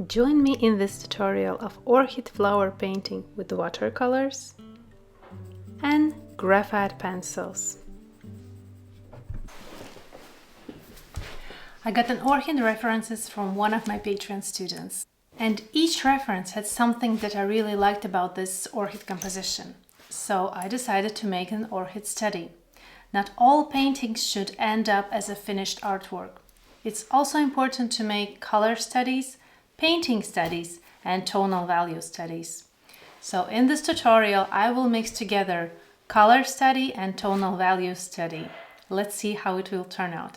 Join me in this tutorial of orchid flower painting with watercolors and graphite pencils. I got an orchid references from one of my Patreon students, and each reference had something that I really liked about this orchid composition. So I decided to make an orchid study. Not all paintings should end up as a finished artwork. It's also important to make color studies, painting studies, and tonal value studies. So in this tutorial, I will mix together color study and tonal value study. Let's see how it will turn out.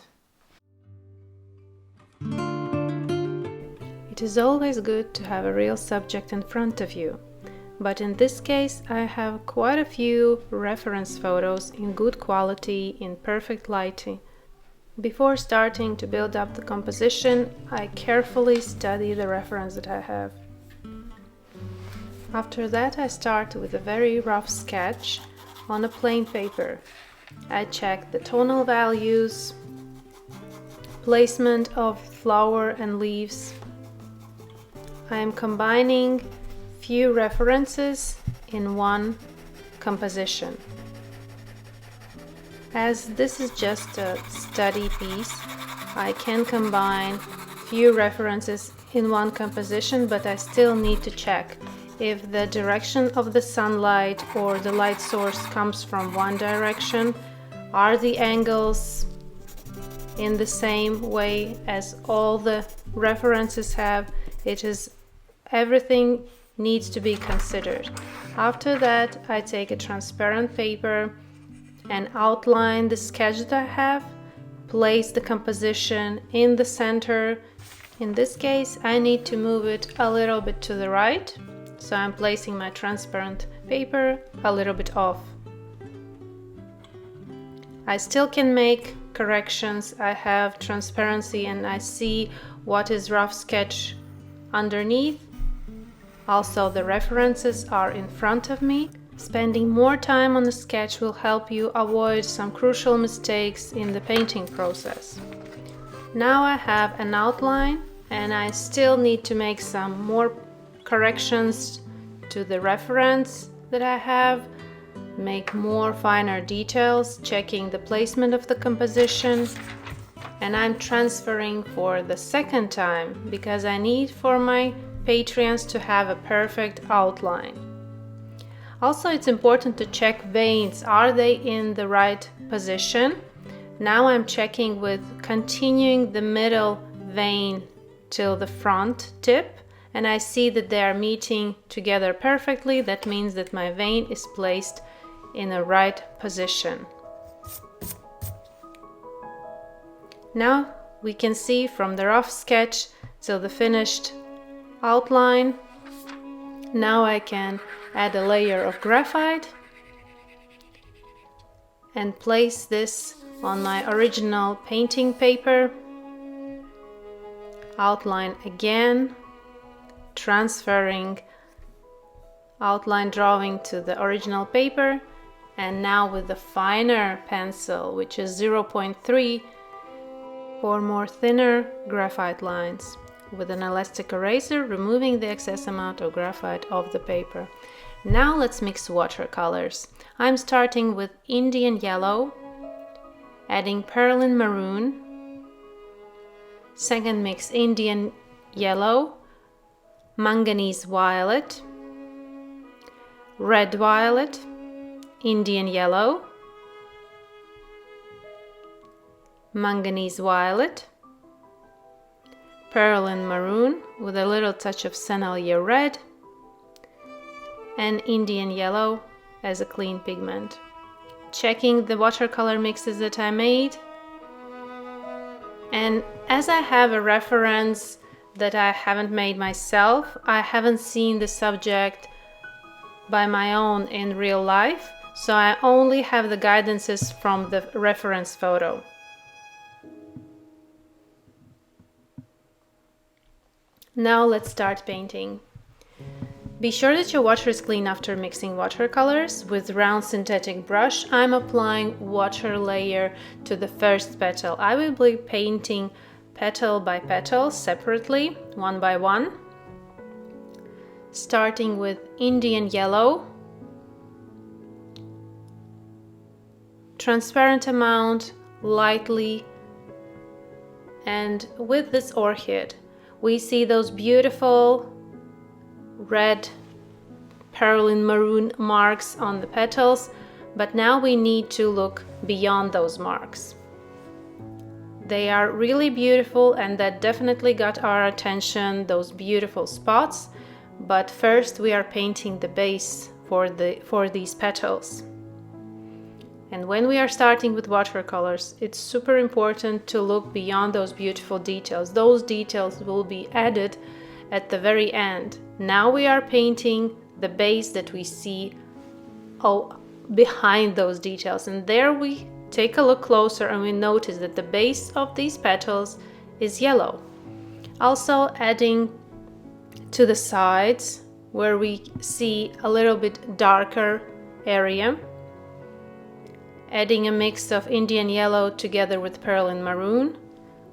It is always good to have a real subject in front of you, but in this case I have quite a few reference photos in good quality, in perfect lighting. Before starting to build up the composition, I carefully study the reference that I have. After that, I start with a very rough sketch on a plain paper. I check the tonal values, placement of flower and leaves. I am combining few references in one composition. As this is just a study piece, I can combine few references in one composition, but I still need to check if the direction of the sunlight or the light source comes from one direction. Are the angles in the same way as all the references have? Everything needs to be considered. After that, I take a transparent paper and outline the sketch that I have, place the composition in the center. In this case, I need to move it a little bit to the right, so I'm placing my transparent paper a little bit off. I still can make corrections. I have transparency and I see what is rough sketch underneath. Also, the references are in front of me. Spending more time on the sketch will help you avoid some crucial mistakes in the painting process. Now I have an outline and I still need to make some more corrections to the reference that I have, make more finer details, checking the placement of the composition, and I'm transferring for the second time because I need for my Patreons to have a perfect outline. Also, it's important to check veins. Are they in the right position? Now I'm checking with continuing the middle vein till the front tip, and I see that they are meeting together perfectly. That means that my vein is placed in the right position. Now we can see from the rough sketch till the finished outline. Now I can add a layer of graphite and place this on my original painting paper. Outline again, transferring outline drawing to the original paper, and now with the finer pencil, which is 0.3, for more thinner graphite lines. With an elastic eraser, removing the excess amount of graphite off the paper. Now let's mix watercolors. I'm starting with Indian yellow, adding perlin maroon. Second mix, Indian yellow, manganese violet, red violet, Indian yellow, manganese violet, perlin maroon with a little touch of Sennelier red, and Indian yellow as a clean pigment. Checking the watercolor mixes that I made. And as I have a reference that I haven't made myself, I haven't seen the subject by my own in real life, so I only have the guidances from the reference photo. Now let's start painting. Be sure that your water is clean after mixing watercolors. With round synthetic brush, I'm applying water layer to the first petal. I will be painting petal by petal separately, one by one. starting with Indian yellow, transparent amount, lightly, and with this orchid we see those beautiful red perlin maroon marks on the petals, but now we need to look beyond those marks. They are really beautiful and that definitely got our attention, those beautiful spots, but first we are painting the base for these petals. And when we are starting with watercolors, it's super important to look beyond those beautiful details. Those details will be added at the very end. Now we are painting the base that we see behind those details, and there we take a look closer and we notice that the base of these petals is yellow. Also adding to the sides where we see a little bit darker area, adding a mix of Indian yellow together with perlin maroon.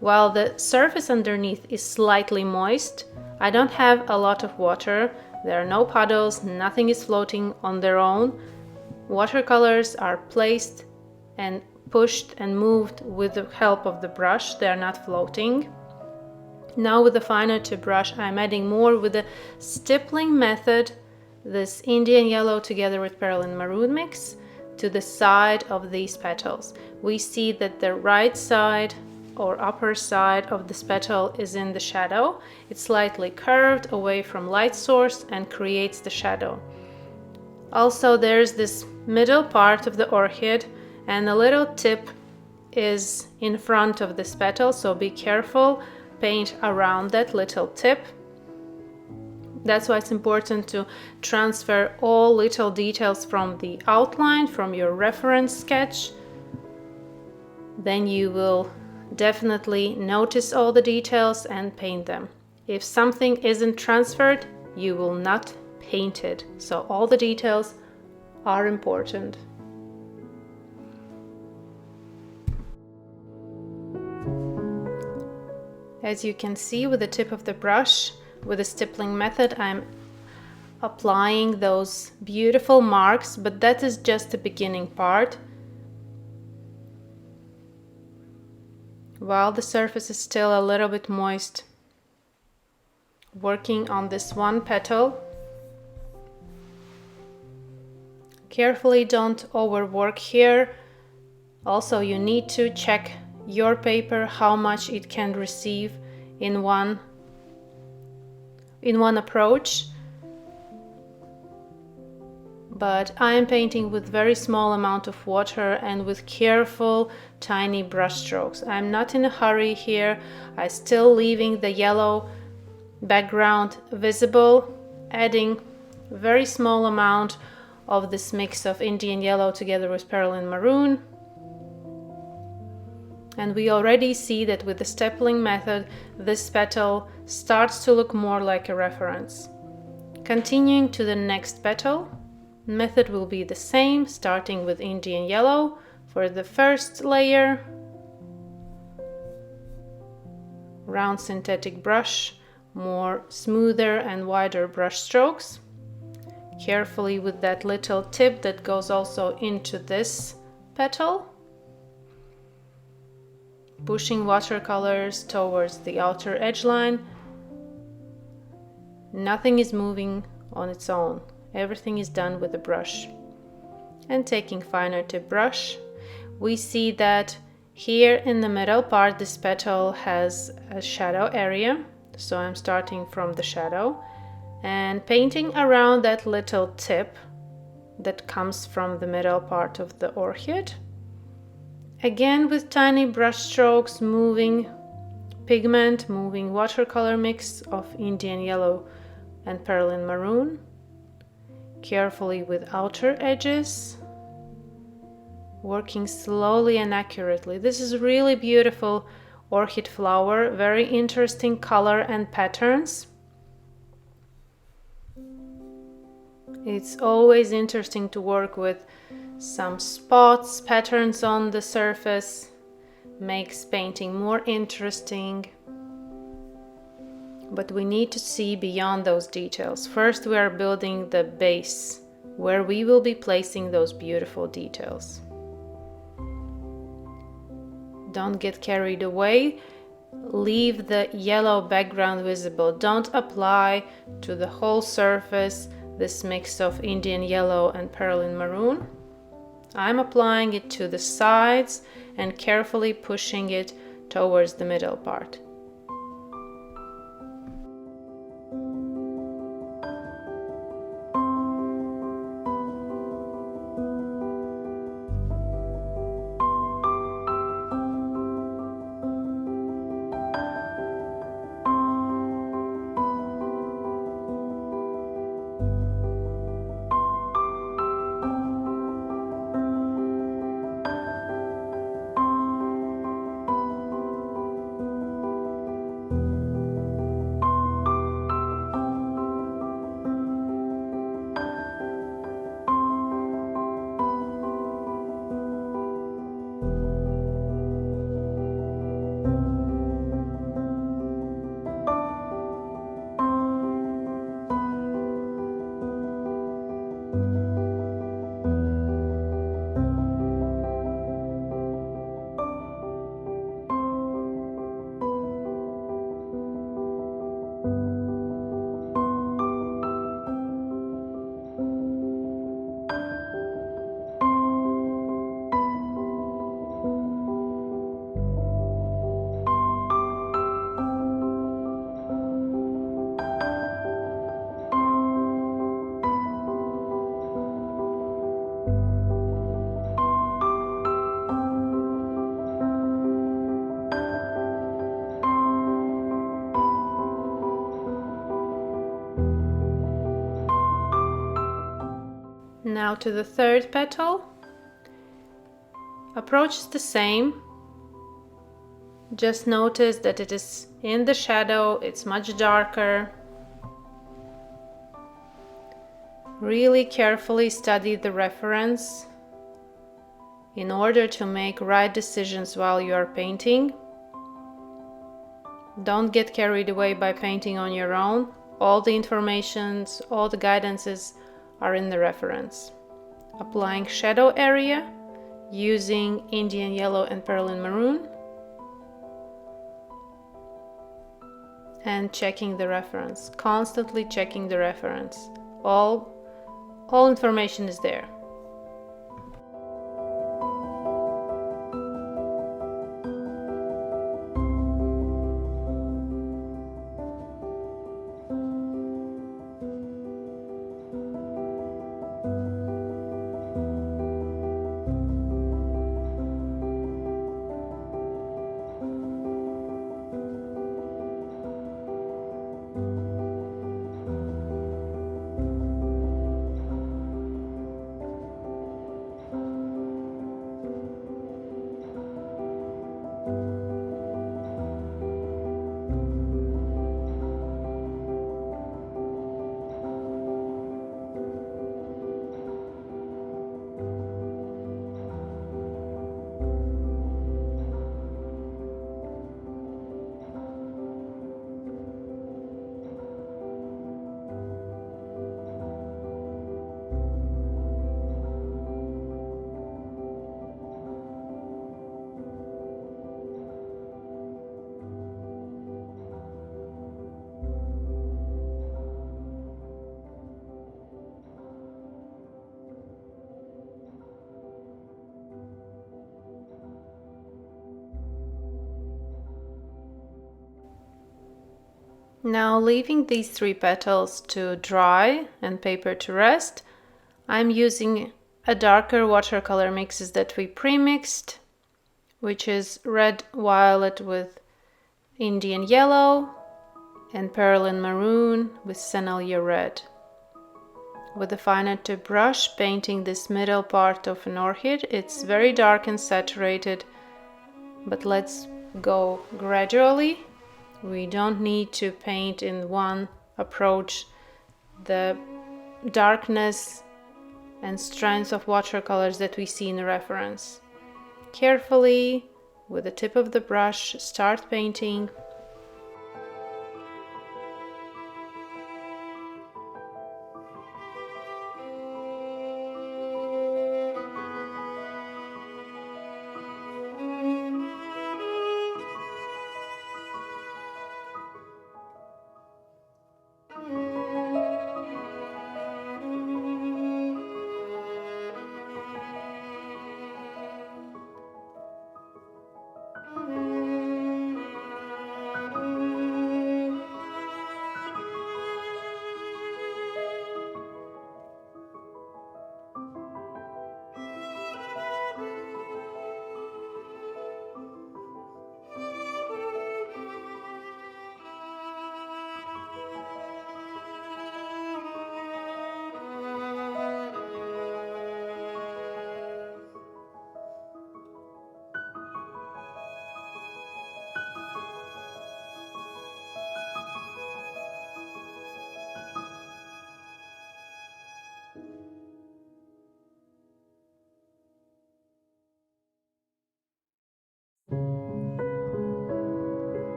While the surface underneath is slightly moist, I don't have a lot of water, there are no puddles, nothing is floating on their own. Watercolors are placed and pushed and moved with the help of the brush, they are not floating. Now with the finer tip brush I'm adding more with the stippling method, this Indian yellow together with perlin maroon mix, to the side of these petals. We see that the right side or upper side of this petal is in the shadow. It's slightly curved away from light source and creates the shadow. Also there's this middle part of the orchid and a little tip is in front of this petal, so be careful, paint around that little tip. That's why it's important to transfer all little details from the outline, from your reference sketch. Then you will definitely notice all the details and paint them. If something isn't transferred, you will not paint it. So all the details are important. As you can see with the tip of the brush, with the stippling method, I'm applying those beautiful marks, but that is just the beginning part. While the surface is still a little bit moist, working on this one petal. Carefully, don't overwork here. Also, you need to check your paper, how much it can receive in one approach. But I am painting with very small amount of water and with careful tiny brush strokes. I'm not in a hurry here. I'm still leaving the yellow background visible, adding very small amount of this mix of Indian yellow together with perlin maroon. And we already see that with the stippling method, this petal starts to look more like a reference. Continuing to the next petal, method will be the same, starting with Indian yellow for the first layer. Round synthetic brush, more smoother and wider brush strokes. Carefully with that little tip that goes also into this petal. Pushing watercolors towards the outer edge line. Nothing is moving on its own. Everything is done with a brush. And taking finer tip brush, we see that here in the middle part this petal has a shadow area. So I'm starting from the shadow and painting around that little tip that comes from the middle part of the orchid. Again with tiny brush strokes, moving pigment, moving watercolor mix of Indian yellow and perlin maroon. Carefully with outer edges, working slowly and accurately. This is really beautiful orchid flower, very interesting color and patterns. It's always interesting to work with some spots, patterns on the surface, makes painting more interesting. but we need to see beyond those details. First, we are building the base where we will be placing those beautiful details. Don't get carried away. Leave the yellow background visible. Don't apply to the whole surface this mix of Indian yellow and Perlin maroon. I'm applying it to the sides and carefully pushing it towards the middle part. Now to the third petal. Approach is the same. Just notice that it is in the shadow, it's much darker. Really carefully study the reference in order to make right decisions while you are painting. Don't get carried away by painting on your own. All the informations, all the guidances are in the reference. Applying shadow area using Indian yellow and Perlin maroon, and checking the reference, constantly checking the reference. All information is there. Now, leaving these 3 petals to dry and paper to rest, I'm using a darker watercolor mixes that we pre-mixed, which is red violet with Indian yellow and Perlin maroon with Sennelier red. With a finer tip brush, painting this middle part of an orchid. It's very dark and saturated, but let's go gradually. We don't need to paint in one approach the darkness and strength of watercolors that we see in the reference. Carefully, with the tip of the brush, start painting.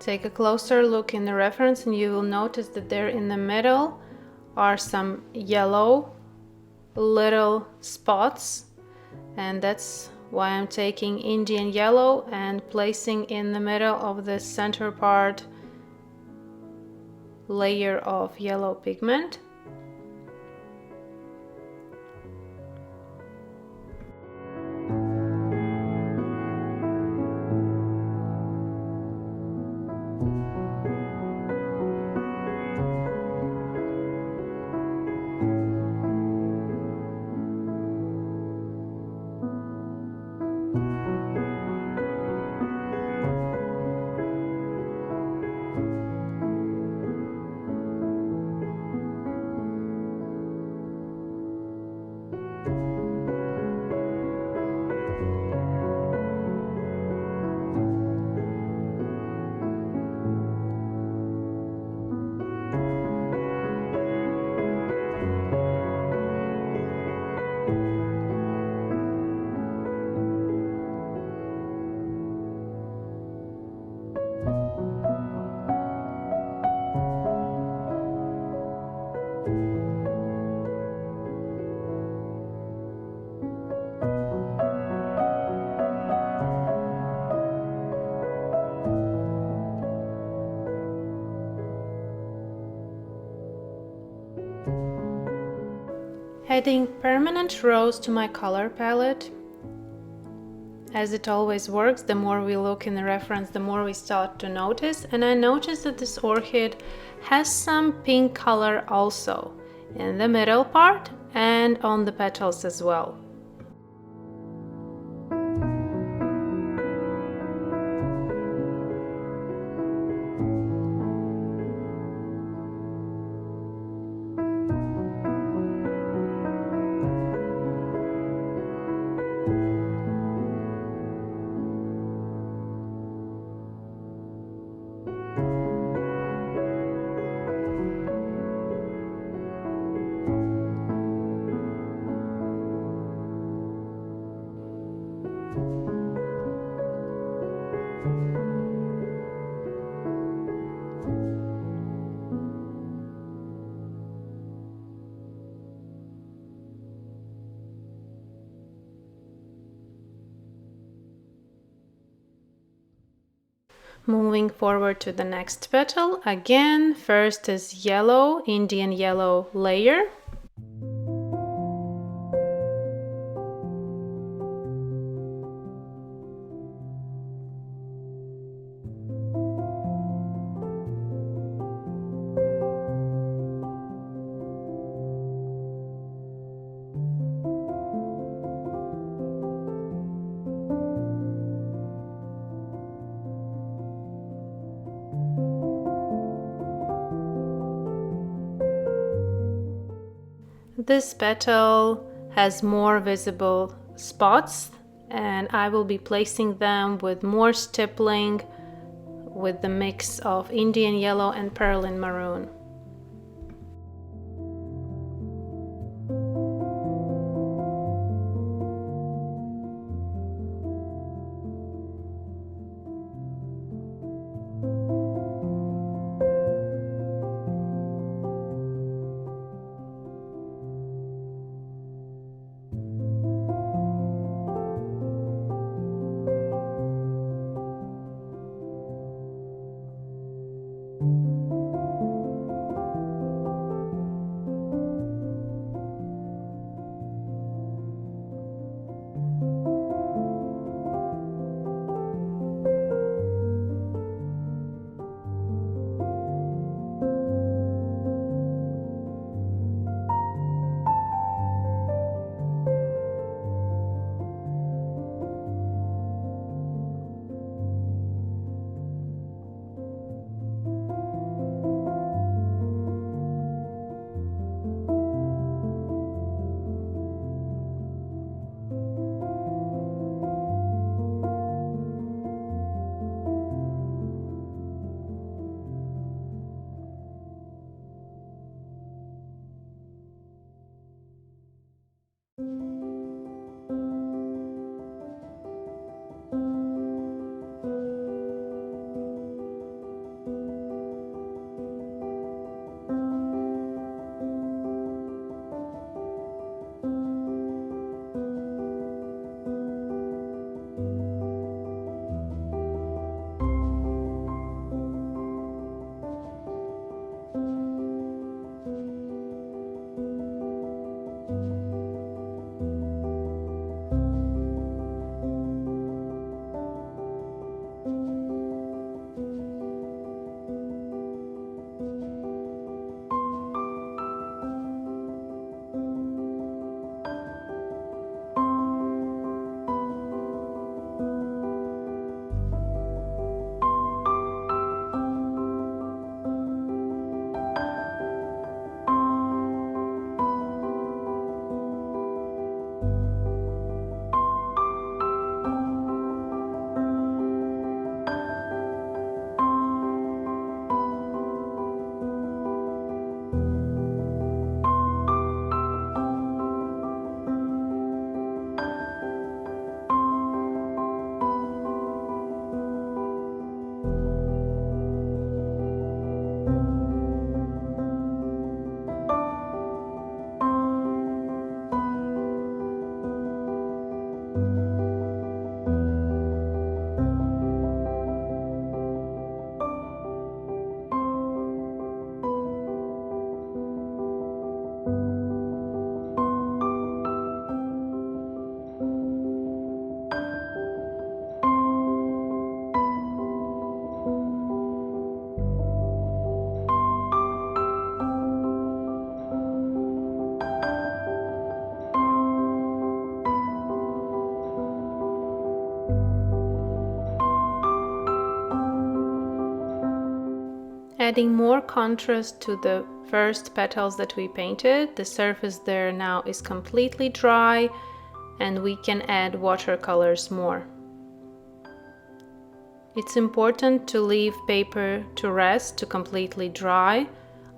Take a closer look in the reference and you will notice that there in the middle are some yellow little spots, and that's why I'm taking Indian yellow and placing in the middle of the center part layer of yellow pigment. Adding permanent rose to my color palette. As it always works, the more we look in the reference, the more we start to notice. And I noticed that this orchid has some pink color also in the middle part and on the petals as well. Moving forward to the next petal, again, first is yellow, Indian yellow layer. This petal has more visible spots, and I will be placing them with more stippling with the mix of Indian yellow and perlin maroon. Adding more contrast to the first petals that we painted. The surface there now is completely dry and we can add watercolors more. It's important to leave paper to rest, to completely dry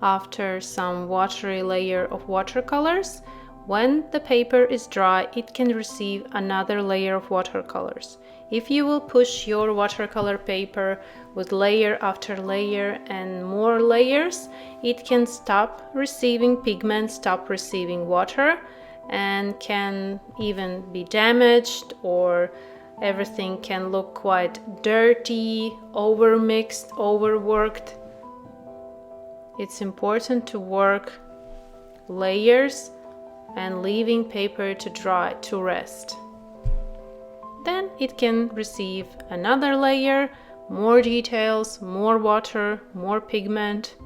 after some watery layer of watercolors. When the paper is dry, it can receive another layer of watercolors. If you will push your watercolor paper with layer after layer and more layers, it can stop receiving pigment, stop receiving water, and can even be damaged, or everything can look quite dirty, overmixed, overworked. It's important to work layers and leaving paper to dry, to rest. Then it can receive another layer, more details, more water, more pigment.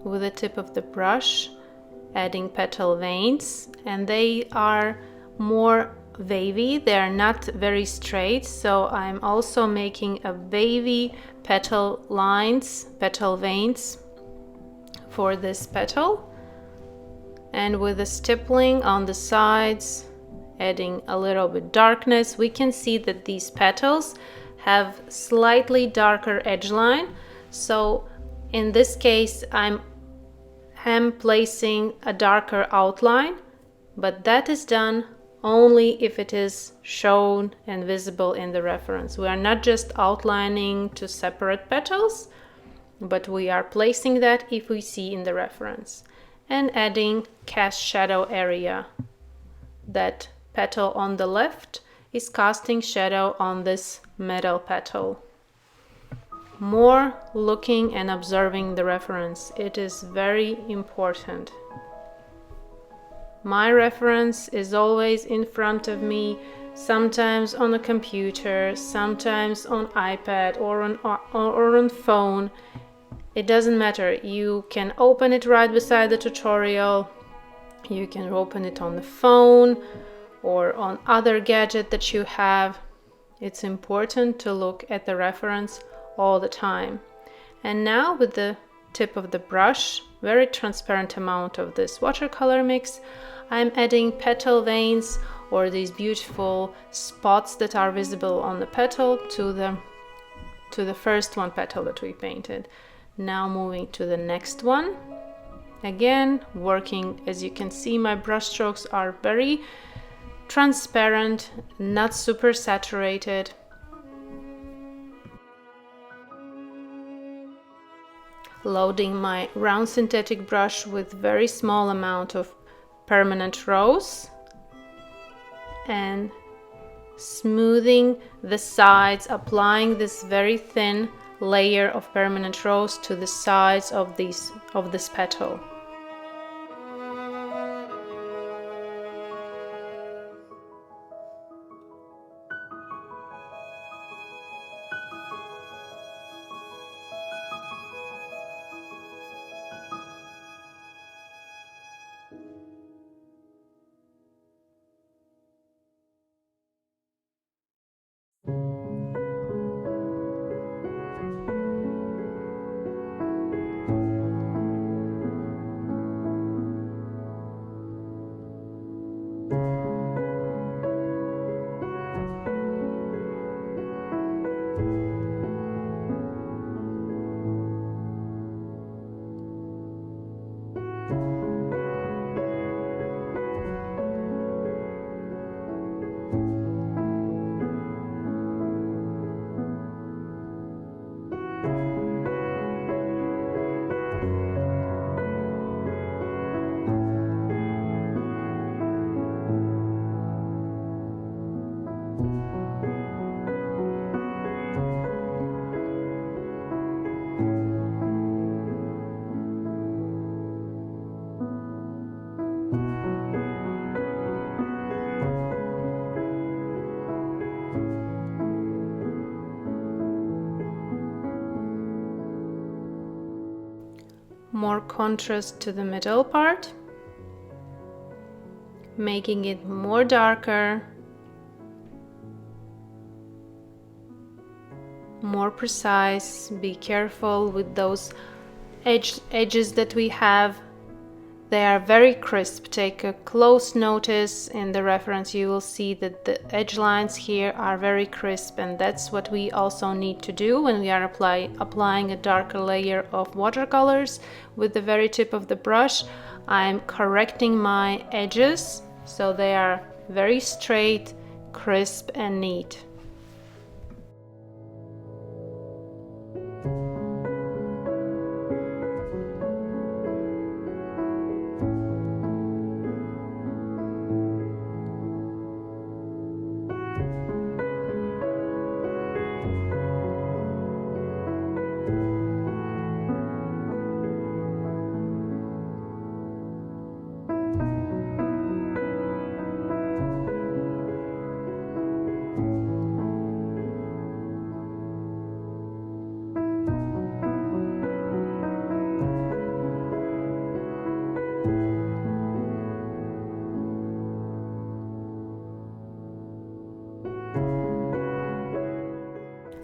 With the tip of the brush, adding petal veins, and they are more wavy, they are not very straight, so I'm also making a wavy petal lines, petal veins for this petal. And with the stippling on the sides, adding a little bit darkness, we can see that these petals have slightly darker edge line. So in this case, I'm placing a darker outline, but that is done only if it is shown and visible in the reference. We are not just outlining to separate petals, but we are placing that if we see in the reference. And adding cast shadow area. That petal on the left is casting shadow on this middle petal. More looking and observing the reference. It is very important. My reference is always in front of me, sometimes on a computer, sometimes on iPad or on phone. It doesn't matter. You can open it right beside the tutorial. You can open it on the phone or on other gadget that you have. It's important to look at the reference all the time. And now with the tip of the brush, very transparent amount of this watercolor mix, I'm adding petal veins, or these beautiful spots that are visible on the petal, to the first one petal that we painted. Now moving to the next one. Again, working, as you can see, my brush strokes are very transparent, not super saturated. Loading my round synthetic brush with very small amount of permanent rose and smoothing the sides, applying this very thin layer of permanent rose to the sides of this petal. more contrast to the middle part, making it more darker, more precise. Be careful with those edges that we have. They are very crisp. Take a close notice. In the reference you will see that the edge lines here are very crisp, and that's what we also need to do when we are applying a darker layer of watercolors. With the very tip of the brush, I'm correcting my edges so they are very straight, crisp and neat.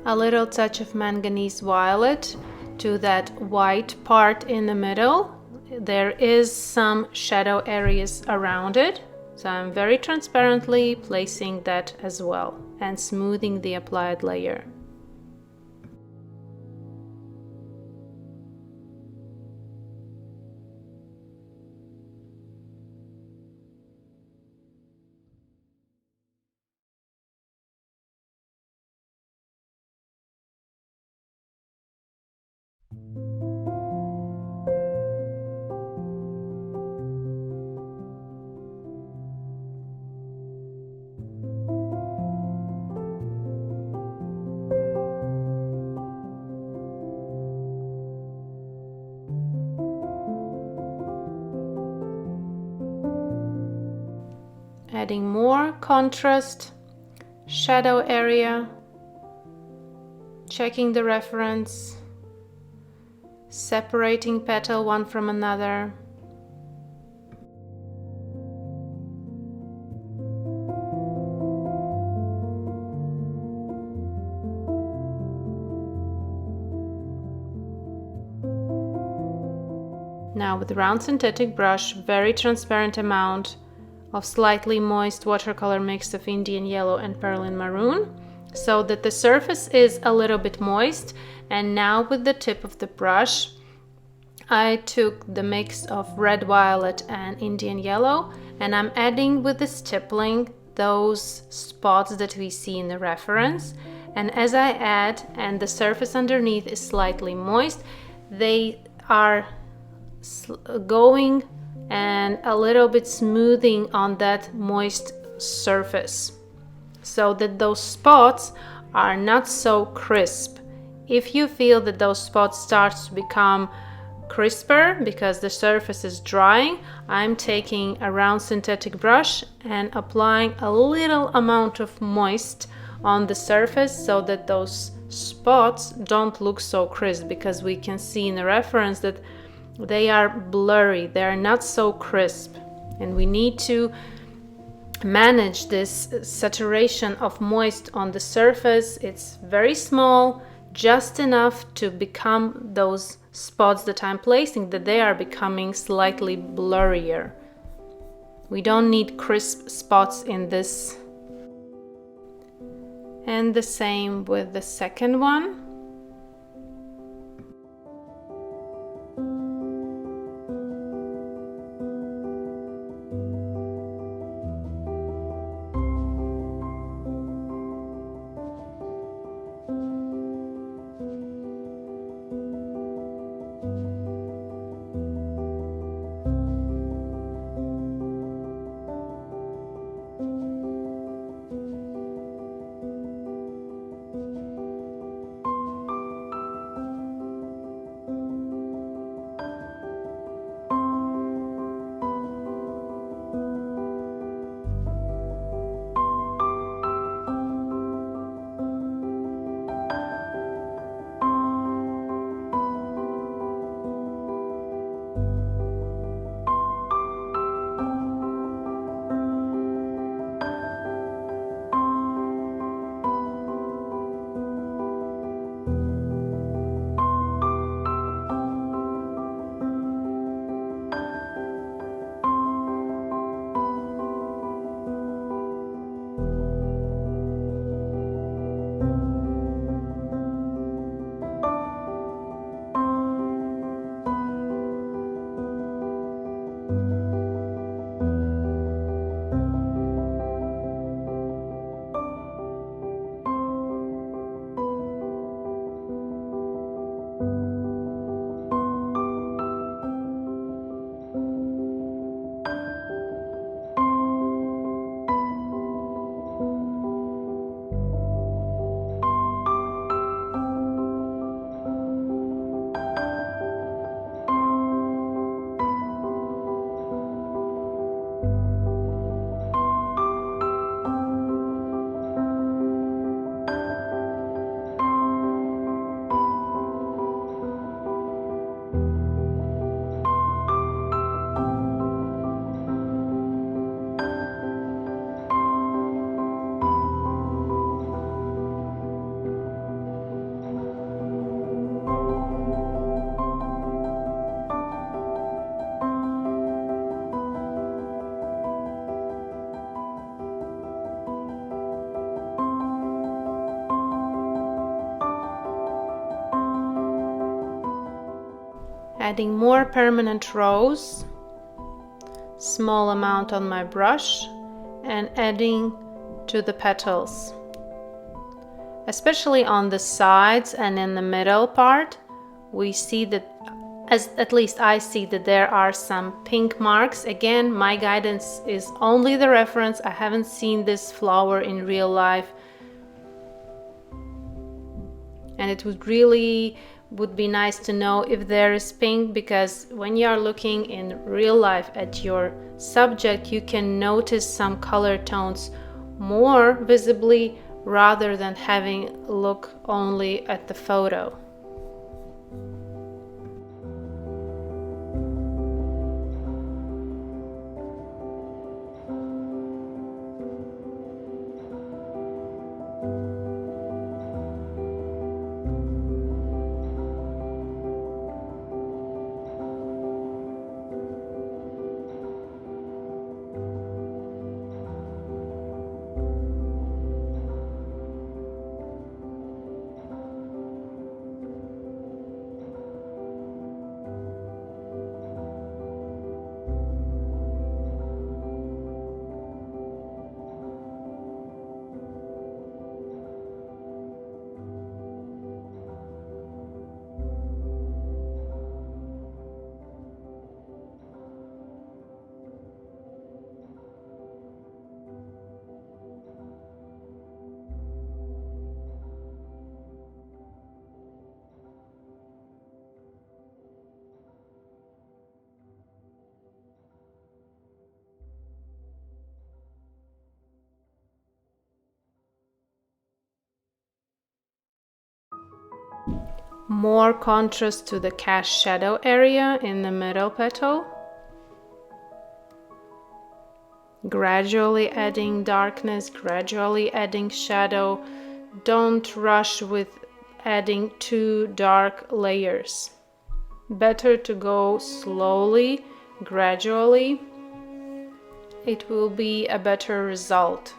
A little touch of manganese violet to that white part in the middle. There is some shadow areas around it, so I'm very transparently placing that as well and smoothing the applied layer. Adding more contrast, shadow area, checking the reference, separating petal one from another. Now with round synthetic brush, very transparent amount of slightly moist watercolor mix of Indian yellow and perlin maroon, so that the surface is a little bit moist. And now with the tip of the brush, I took the mix of red violet and Indian yellow, and I'm adding with the stippling those spots that we see in the reference. And as I add, and the surface underneath is slightly moist, they are going and a little bit smoothing on that moist surface, so that those spots are not so crisp. If you feel that those spots start to become crisper because the surface is drying, I'm taking a round synthetic brush and applying a little amount of moist on the surface so that those spots don't look so crisp, because we can see in the reference that they are blurry, they are not so crisp, and we need to manage this saturation of moist on the surface. It's very small, just enough to become those spots that I'm placing, that they are becoming slightly blurrier. We don't need crisp spots in this. And the same with the second one. adding more permanent rose, small amount on my brush, and adding to the petals. Especially on the sides and in the middle part, we see that, at least I see that there are some pink marks. Again, my guidance is only the reference. I haven't seen this flower in real life. And it would be nice to know if there is pink, because when you are looking in real life at your subject, you can notice some color tones more visibly rather than having a look only at the photo. More contrast to the cast shadow area in the middle petal. Gradually adding darkness, gradually adding shadow. Don't rush with adding too dark layers. Better to go slowly, gradually. It will be a better result.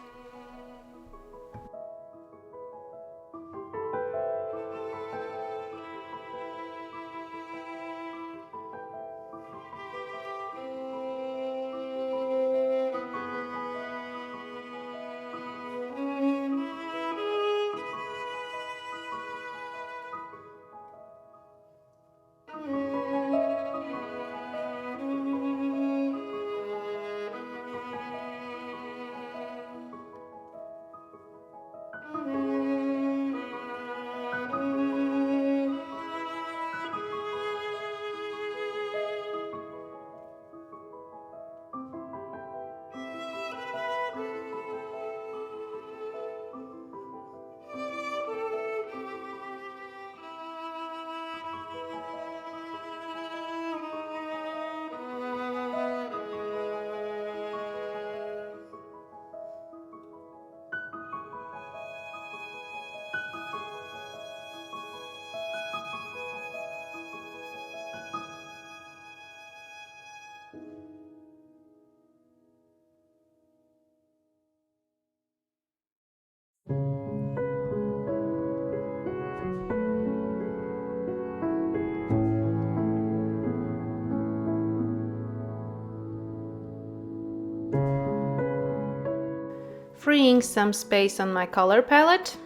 Freeing some space on my color palette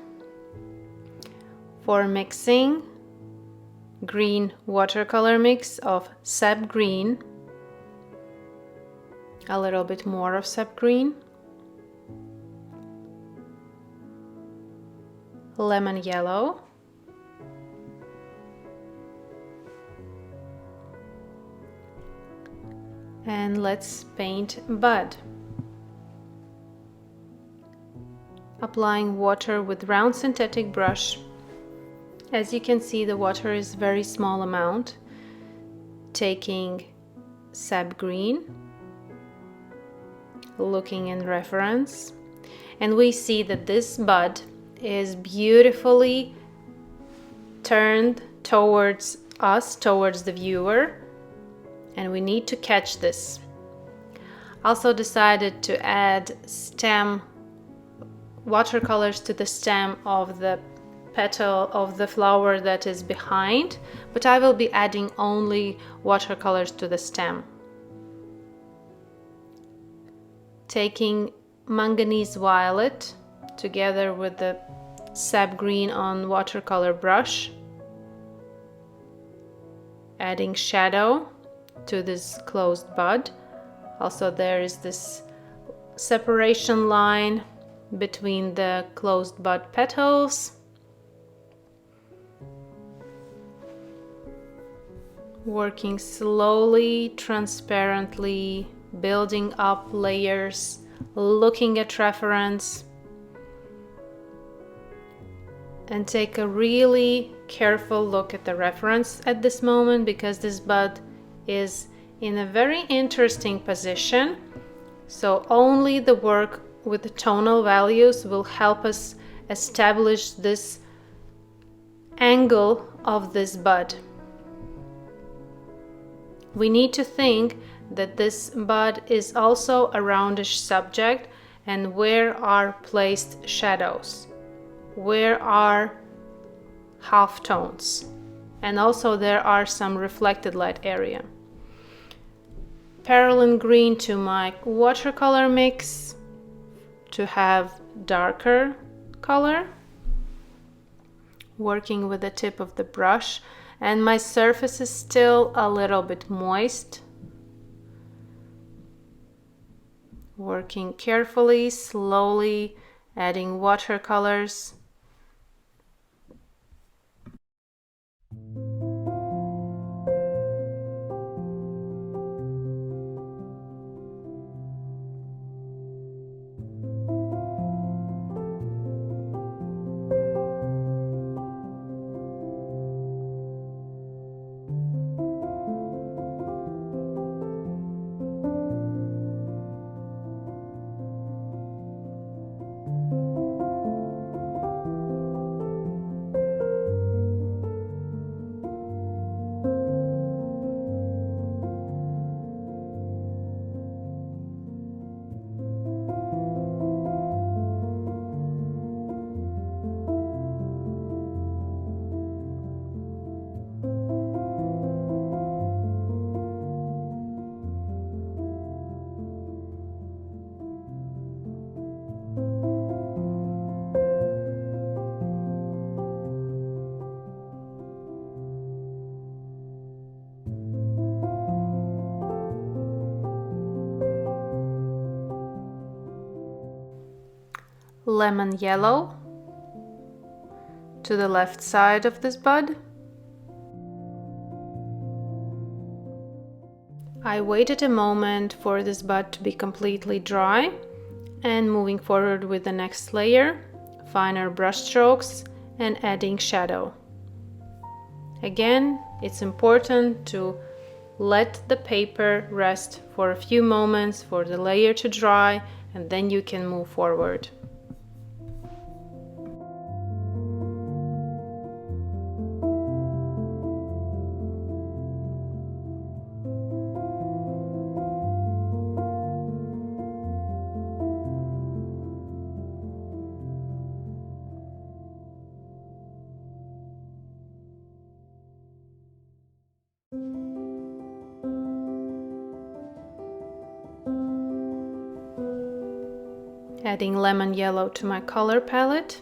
for mixing green watercolor mix of sap green, a little bit more of sap green, lemon yellow, and let's paint bud. Applying water with round synthetic brush. As you can see, the water is very small amount. Taking sap green, looking in reference, and we see that this bud is beautifully turned towards us, towards the viewer, and we need to catch this. Also decided to add stem watercolors to the stem of the petal of the flower that is behind, but I will be adding only watercolors to the stem. Taking manganese violet together with the sap green on watercolor brush, adding shadow to this closed bud. Also there is this separation line between the closed bud petals. Working slowly, transparently, building up layers, looking at reference, and take a really careful look at the reference at this moment, because this bud is in a very interesting position. So only the work with the tonal values will help us establish this angle of this bud. We need to think that this bud is also a roundish subject, and where are placed shadows, where are half tones, and also there are some reflected light area. Perylene green to my watercolor mix to have darker color, working with the tip of the brush, and my surface is still a little bit moist. Working carefully, slowly, adding watercolors. Lemon yellow to the left side of this bud. I waited a moment for this bud to be completely dry, and moving forward with the next layer, finer brush strokes and adding shadow. Again, it's important to let the paper rest for a few moments for the layer to dry, and then you can move forward. Adding lemon yellow to my color palette.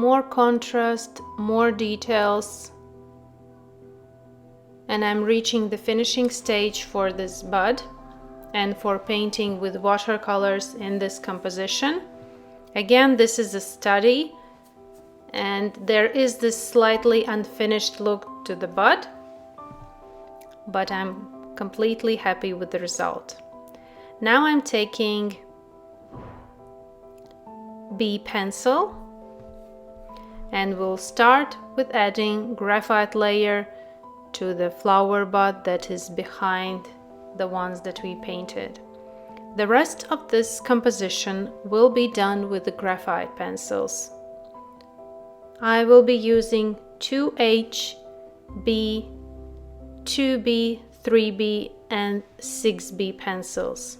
more contrast, more details, and I'm reaching the finishing stage for this bud and for painting with watercolors in this composition. Again, this is a study, and there is this slightly unfinished look to the bud, but I'm completely happy with the result. Now I'm taking B pencil, and we'll start with adding graphite layer to the flower bud that is behind the ones that we painted. The rest of this composition will be done with the graphite pencils. I will be using 2H, B, 2B, 3B, and 6B pencils.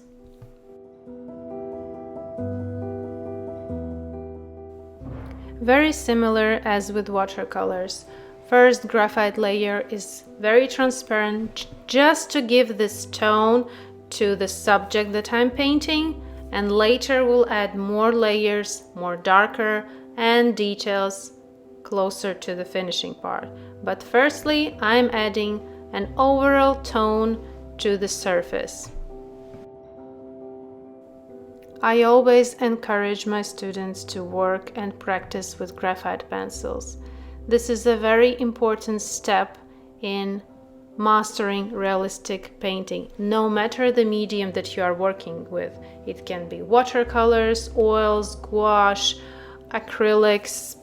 Very similar as with watercolors. First, graphite layer is very transparent just to give this tone to the subject that I'm painting, and later we'll add more layers, more darker, and details closer to the finishing part. But firstly, I'm adding an overall tone to the surface. I always encourage my students to work and practice with graphite pencils. This is a very important step in mastering realistic painting, no matter the medium that you are working with. It can be watercolors, oils, gouache, acrylics,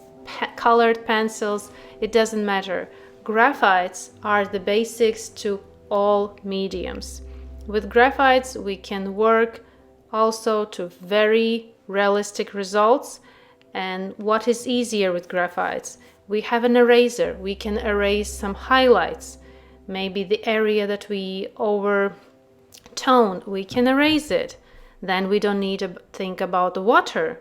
colored pencils, it doesn't matter. Graphites are the basics to all mediums. With graphites, we can work also to very realistic results. And what is easier with graphites? We have an eraser. We can erase some highlights. Maybe the area that we overtoned, we can erase it. Then we don't need to think about the water.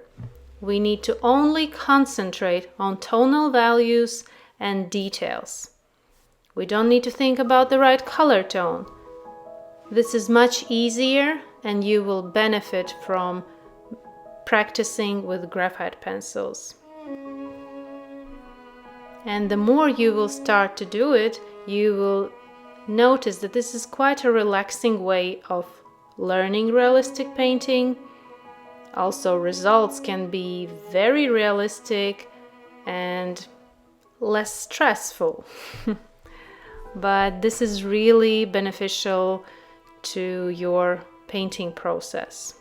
We need to only concentrate on tonal values and details. We don't need to think about the right color tone. This is much easier, and you will benefit from practicing with graphite pencils. And the more you will start to do it, you will notice that this is quite a relaxing way of learning realistic painting. Also, results can be very realistic and less stressful. But this is really beneficial to your painting process.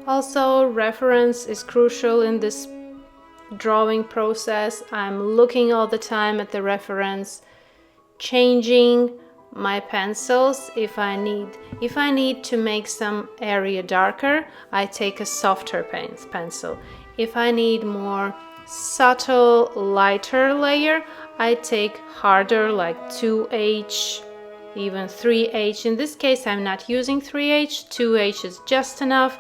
Also, reference is crucial in this drawing process. I'm looking all the time at the reference, changing my pencils if I need. If I need to make some area darker, I take a softer pencil. If I need more subtle, lighter layer, I take harder, like 2H, even 3H. In this case, I'm not using 3H, 2H is just enough.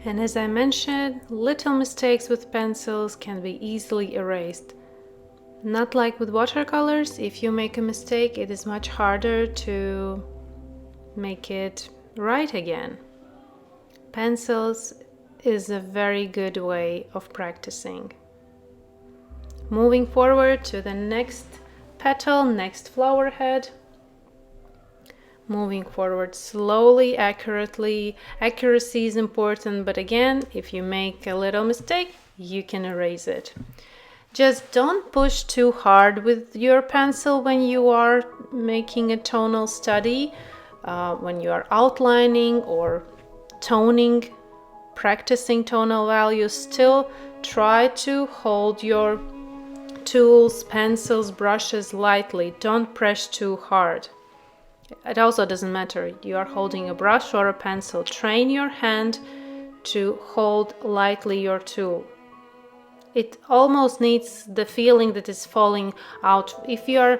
And as I mentioned, little mistakes with pencils can be easily erased. Not like with watercolors. If you make a mistake, it is much harder to make it right again. Pencils is a very good way of practicing. Moving forward to the next petal, next flower head. Moving forward slowly, accurately. Accuracy is important, but again, if you make a little mistake, you can erase it. Just don't push too hard with your pencil when you are making a tonal study, when you are outlining or toning, practicing tonal values. Still try to hold your tools, pencils, brushes lightly. Don't press too hard. It also doesn't matter, you are holding a brush or a pencil. Train your hand to hold lightly your tool. It almost needs the feeling that is falling out. If you are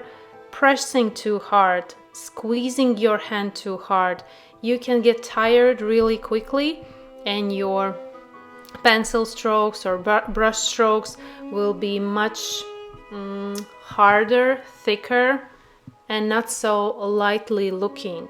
pressing too hard, squeezing your hand too hard, you can get tired really quickly and your pencil strokes or brush strokes will be much harder, thicker, and not so lightly looking.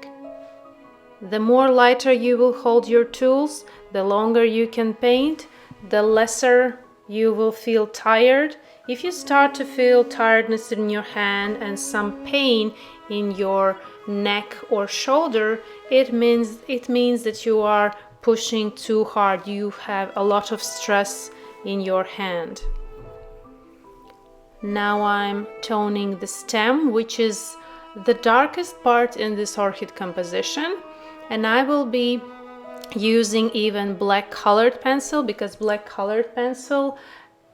The more lighter you will hold your tools, the longer you can paint, the lesser you will feel tired. If you start to feel tiredness in your hand and some pain in your neck or shoulder, it means that you are pushing too hard. You have a lot of stress in your hand. Now I'm toning the stem, which is the darkest part in this orchid composition, and I will be using even black colored pencil because black colored pencil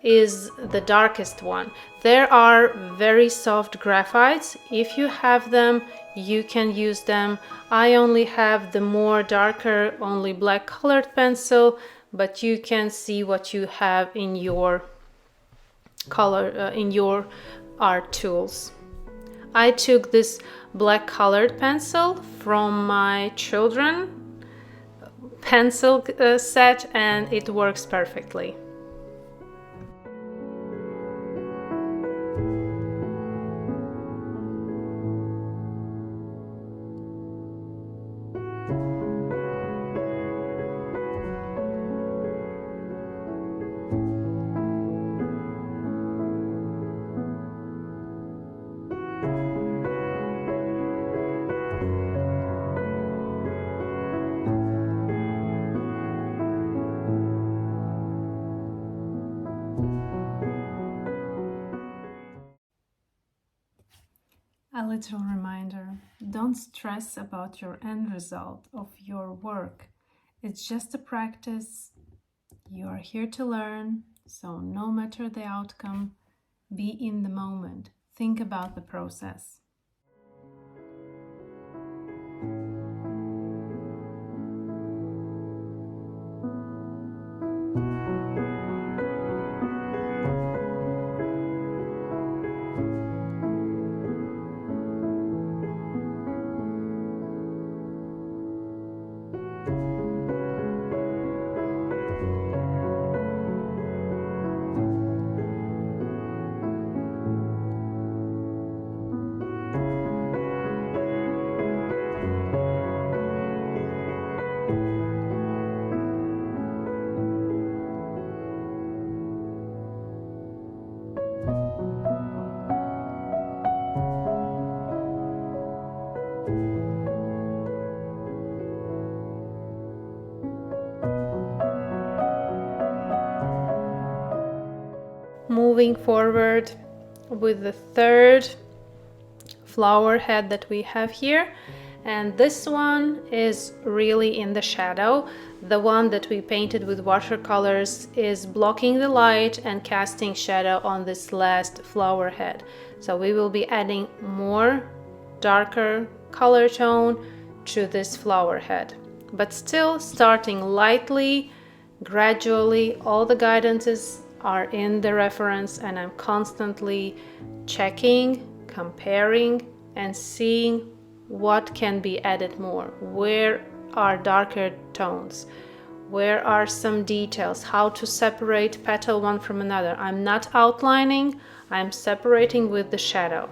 is the darkest one. There are very soft graphites. If you have them, you can use them. I only have the more darker, only black colored pencil, but you can see what you have in your color, in your art tools. I took this black colored pencil from my children pencil set and it works perfectly. A little reminder, don't stress about your end result of your work. It's just a practice. You are here to learn, so no matter the outcome, be in the moment. Think about the process. Moving forward with the third flower head that we have here, and this one is really in the shadow. The one that we painted with watercolors is blocking the light and casting shadow on this last flower head. So we will be adding more darker color tone to this flower head, but still starting lightly, gradually. All the guidances are in the reference and I'm constantly checking, comparing and seeing what can be added more, where are darker tones, where are some details, how to separate petal one from another. I'm not outlining, I'm separating with the shadow.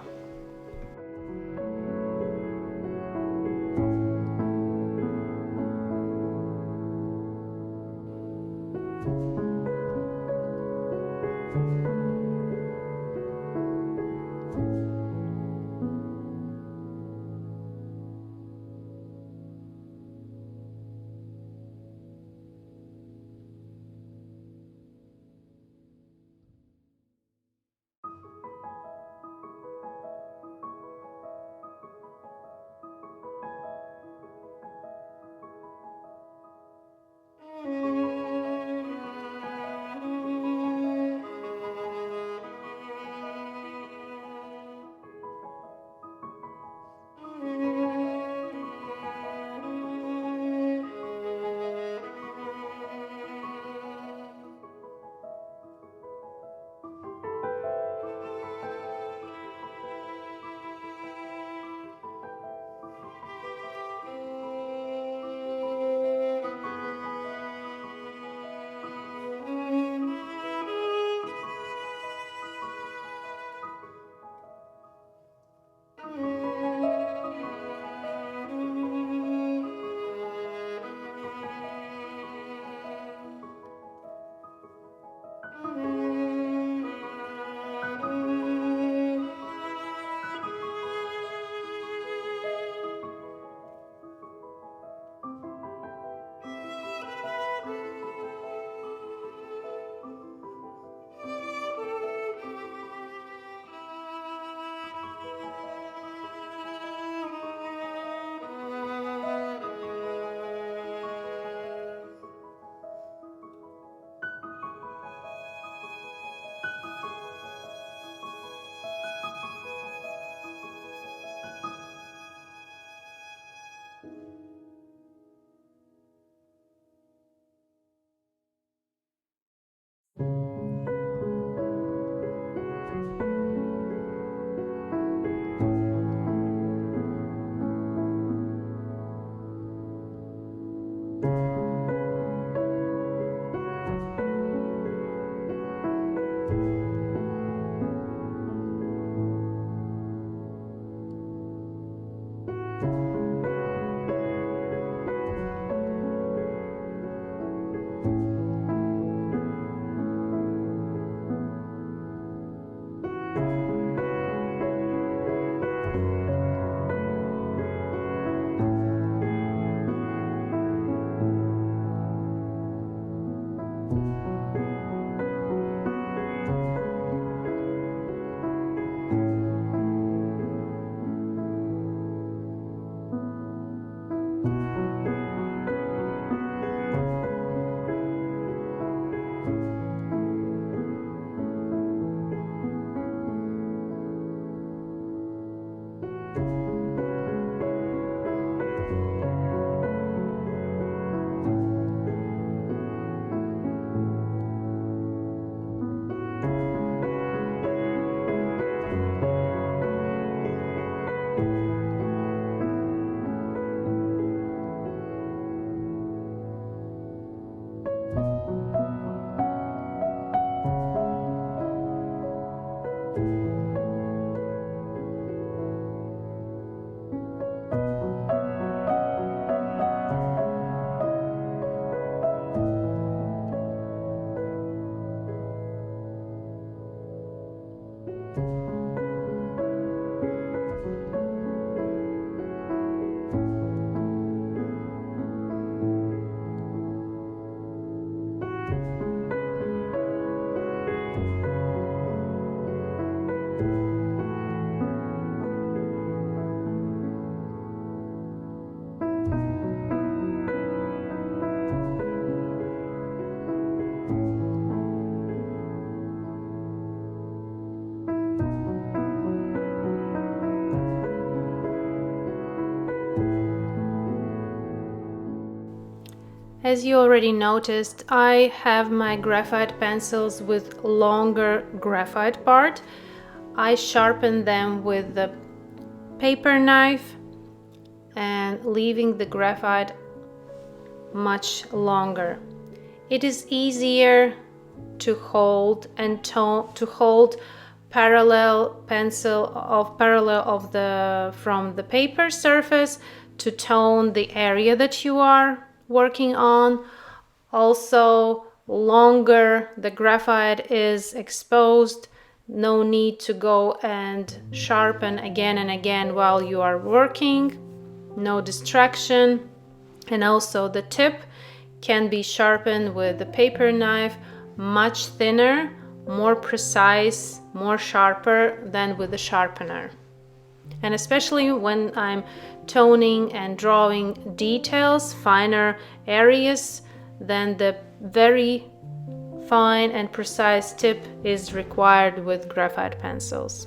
As you already noticed, I have my graphite pencils with longer graphite part. I sharpen them with the paper knife and leaving the graphite much longer. it is easier to hold and to hold parallel of the from the paper surface to tone the area that you are working on. Also, longer the graphite is exposed, no need to go and sharpen again and again while you are working, no distraction. And also the tip can be sharpened with the paper knife much thinner, more precise, more sharper than with the sharpener. And especially when I'm toning and drawing details, finer areas, then the very fine and precise tip is required with graphite pencils.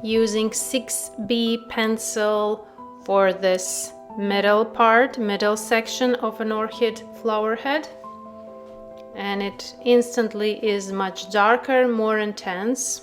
using 6B pencil for this middle section of an orchid flower head, and it instantly is much darker, more intense.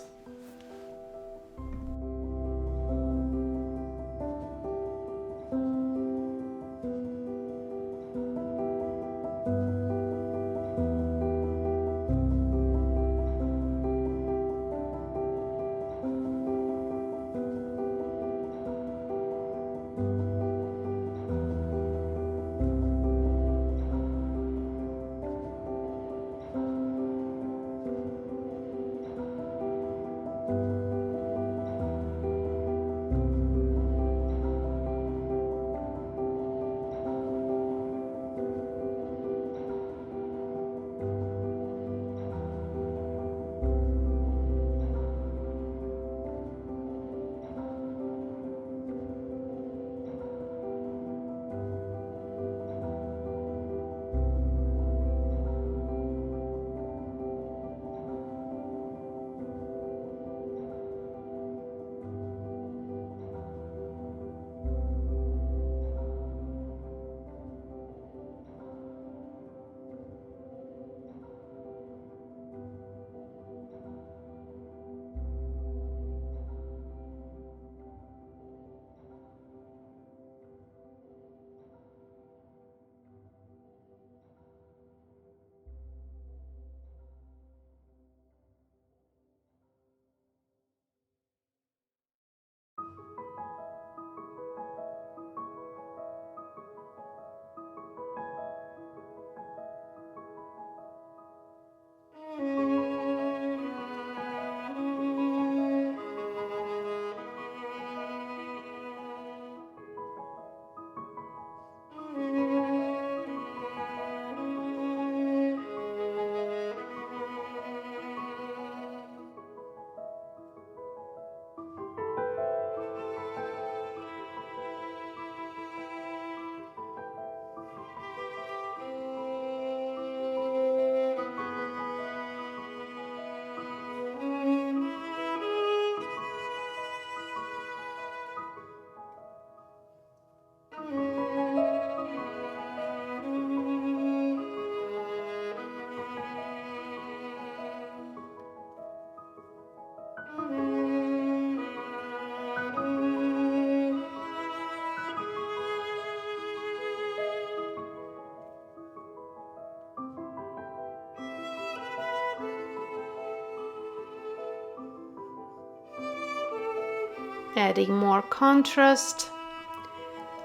Adding more contrast.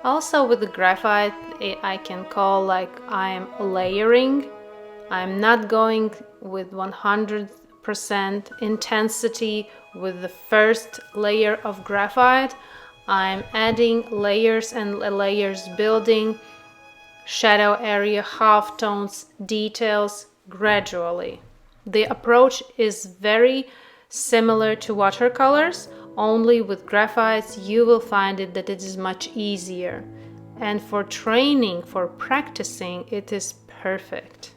Also with the graphite, I can call like I'm layering. I'm not going with 100% intensity with the first layer of graphite. I'm adding layers and layers, building shadow area, halftones, details gradually. The approach is very similar to watercolors, only with graphites you will find it that it is much easier. And for training, for practicing, it is perfect.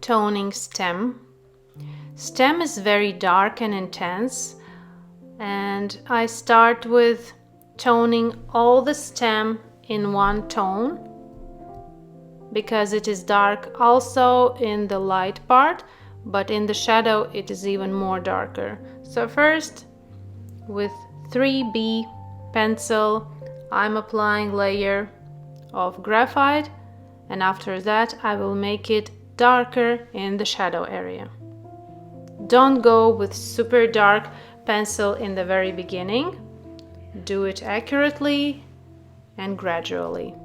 Toning stem. Stem is very dark and intense, and I start with toning all the stem in one tone because it is dark also in the light part, but in the shadow it is even more darker. So first, with 3B pencil, I'm applying layer of graphite, and after that I will make it darker in the shadow area. Don't go with super dark pencil in the very beginning. Do it accurately and gradually.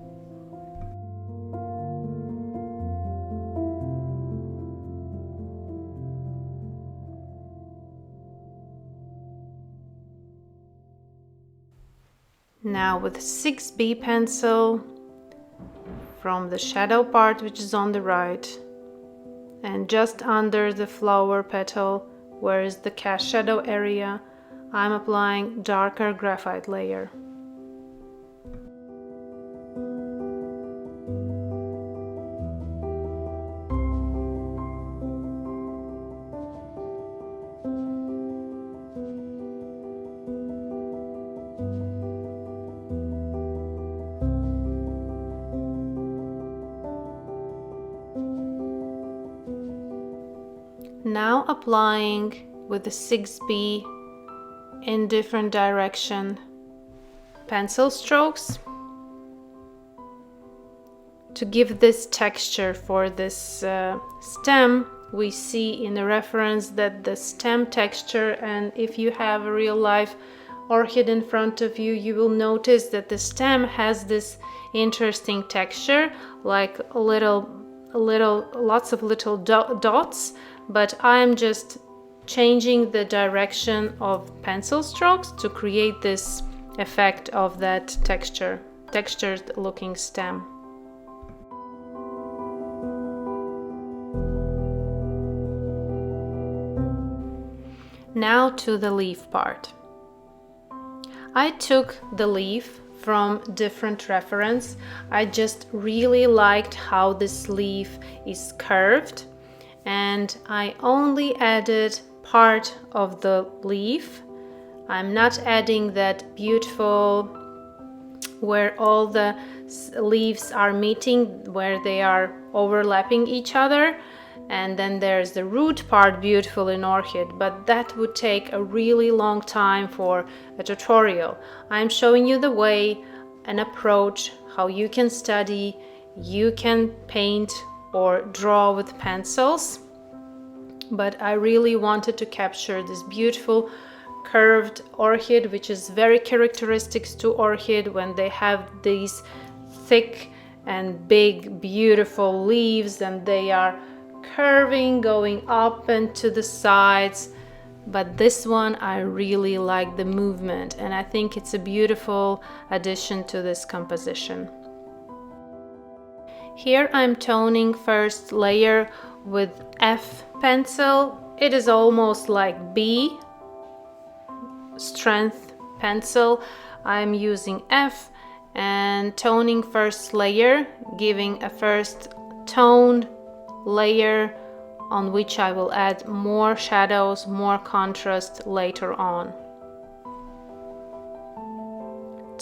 Now with 6B pencil, from the shadow part which is on the right, and just under the flower petal where is the cast shadow area, I'm applying darker graphite layer. Now applying with the 6B in different direction pencil strokes to give this texture for this stem. We see in the reference that the stem texture, and if you have a real life orchid in front of you, you will notice that the stem has this interesting texture, like lots of little dots, but I'm just changing the direction of pencil strokes to create this effect of that textured looking stem. Now to the leaf part. I took the leaf from different reference. I just really liked how this leaf is curved, and I only added part of the leaf. I'm not adding that beautiful where all the leaves are meeting, where they are overlapping each other, and then there's the root part, beautiful in orchid, but that would take a really long time for a tutorial. I'm showing you the way, an approach, how you can study, you can paint or draw with pencils, but I really wanted to capture this beautiful curved orchid, which is very characteristic to orchid when they have these thick and big beautiful leaves, and they are curving, going up and to the sides. But this one, I really like the movement, and I think it's a beautiful addition to this composition. Here I'm toning first layer with F pencil. It is almost like B strength pencil. I'm using F and toning first layer, giving a first toned layer on which I will add more shadows, more contrast later on.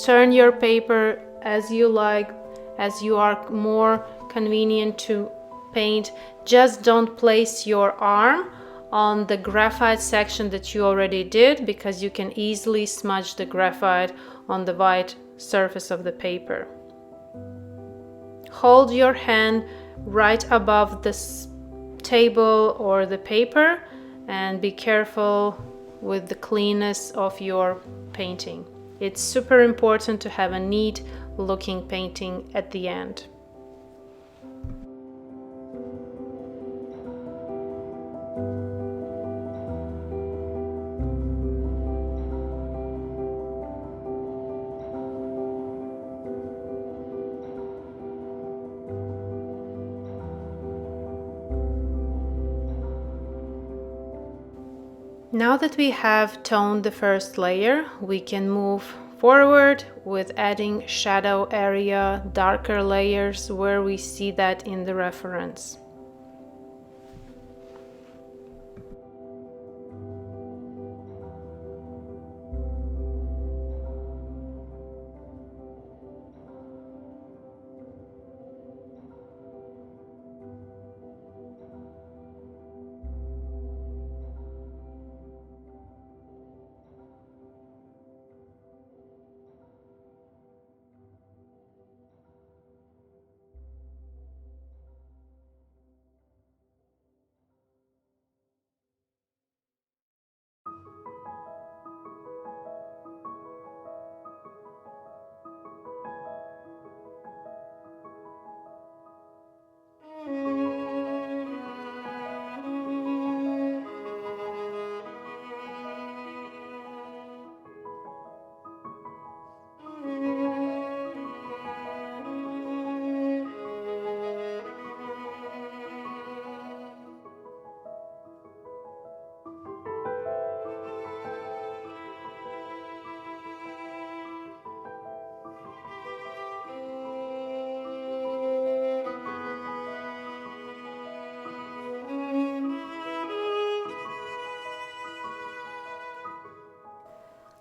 turn your paper as you like, as you are more convenient to paint. Just don't place your arm on the graphite section that you already did, because you can easily smudge the graphite on the white surface of the paper. Hold your hand right above the table or the paper and be careful with the cleanness of your painting. It's super important to have a neat looking painting at the end. Now that we have toned the first layer, we can move forward with adding shadow area, darker layers where we see that in the reference.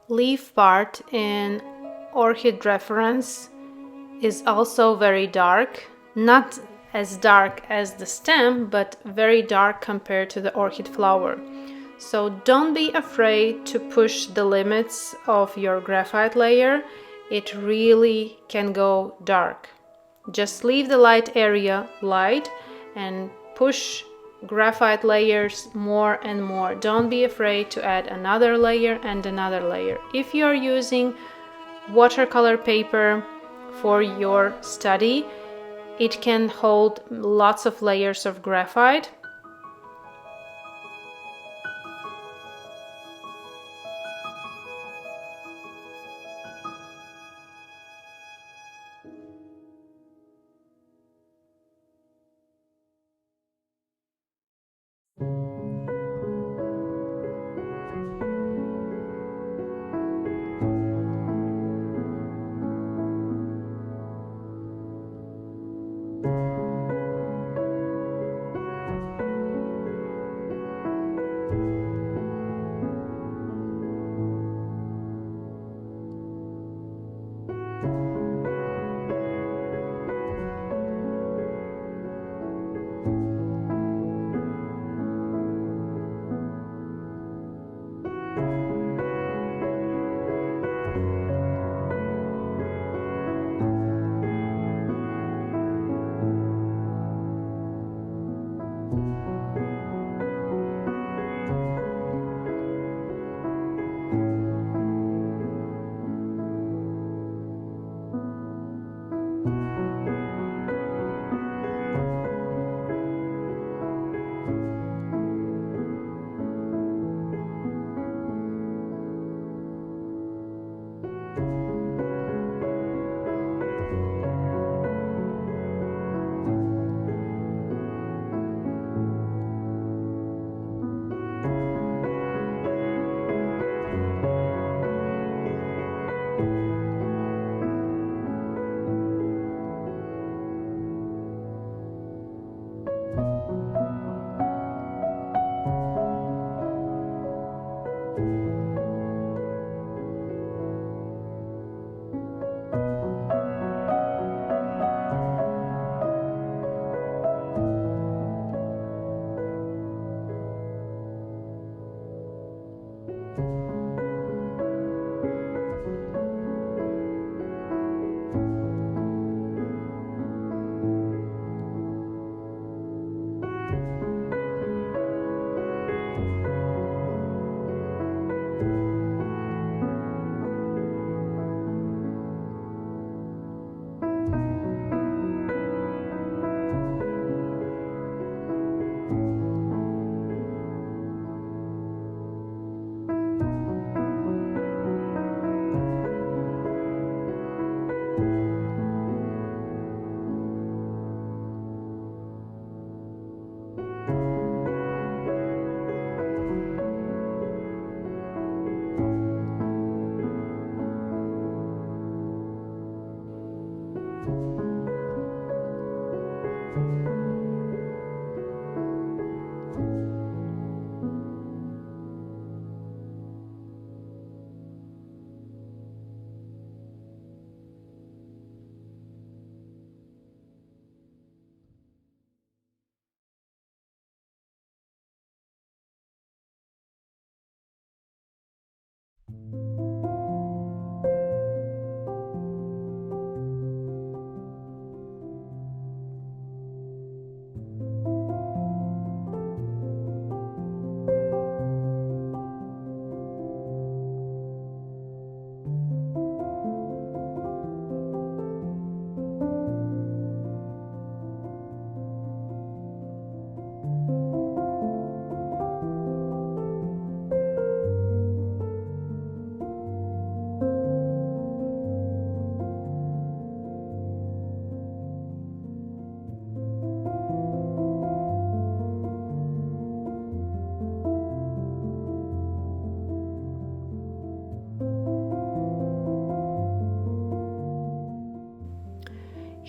Leaf part in Orchid reference is also very dark, not as dark as the stem, but very dark compared to the orchid flower. So don't be afraid to push the limits of your graphite layer. It really can go dark. Just leave the light area light and push graphite layers more and more. Don't be afraid to add another layer and another layer. If you are using watercolor paper for your study, it can hold lots of layers of graphite.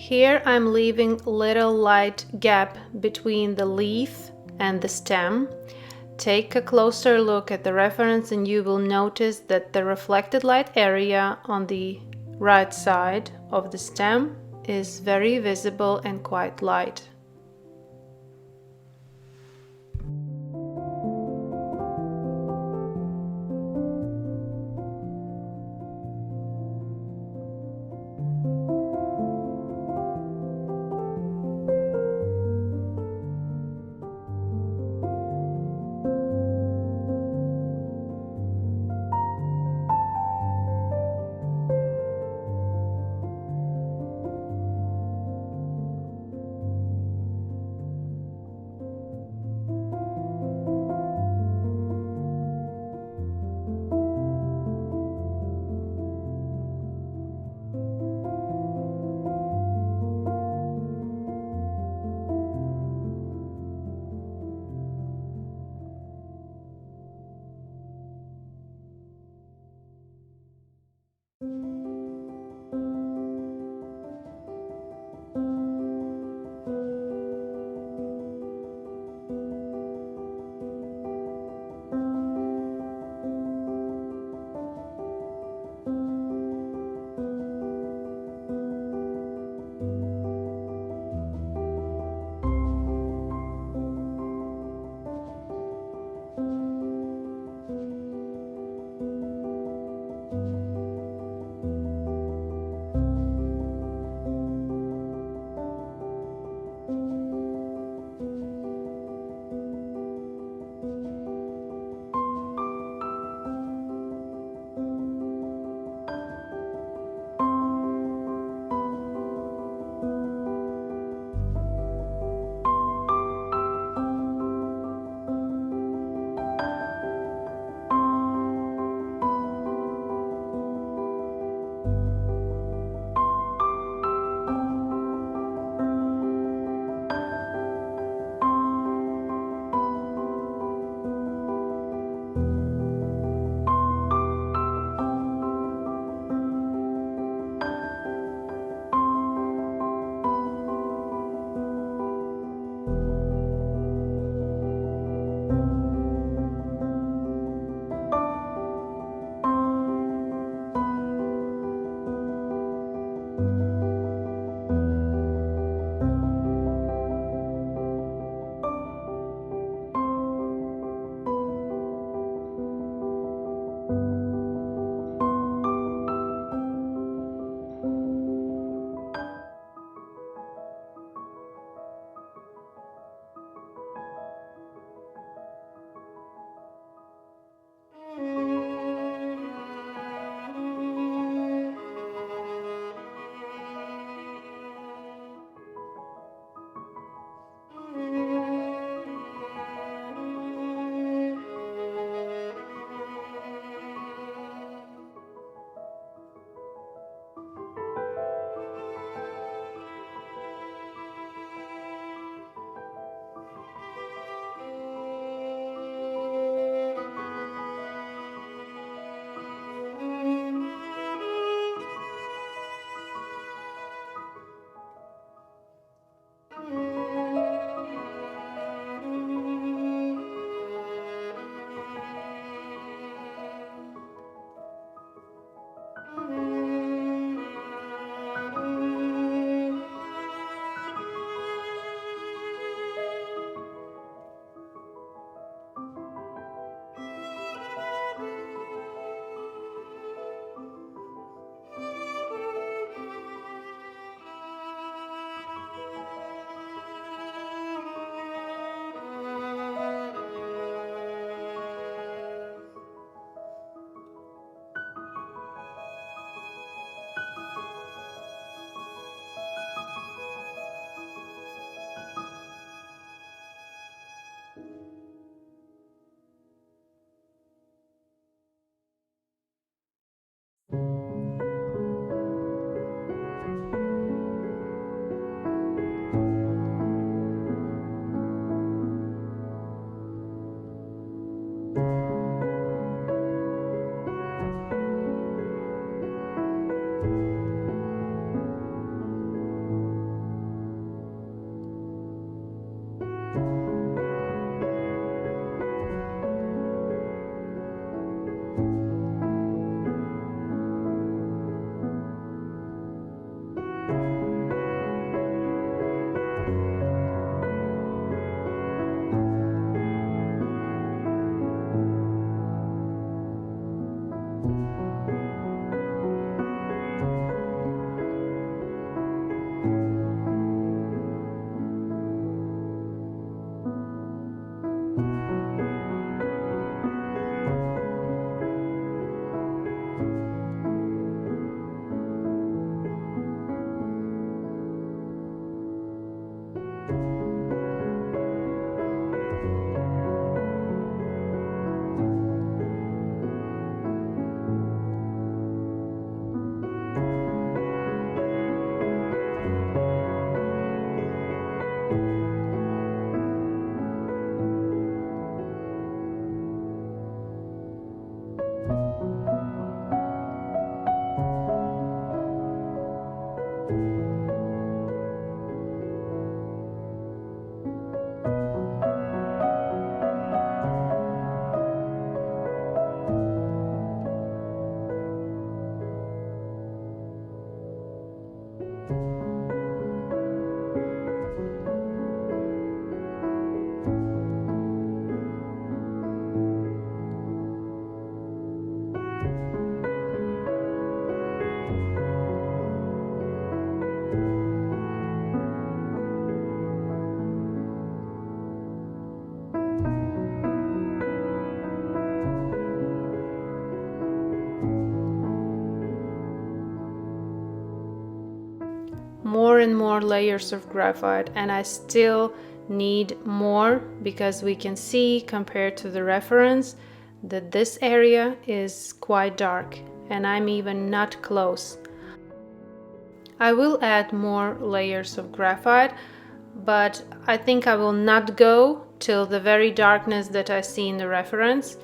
Here I'm leaving little light gap between the leaf and the stem. Take a closer look at the reference and you will notice that the reflected light area on the right side of the stem is very visible and quite light. more and more layers of graphite, and I still need more because we can see compared to the reference that this area is quite dark and I'm even not close. I will add more layers of graphite, but I think I will not go till the very darkness that I see in the reference.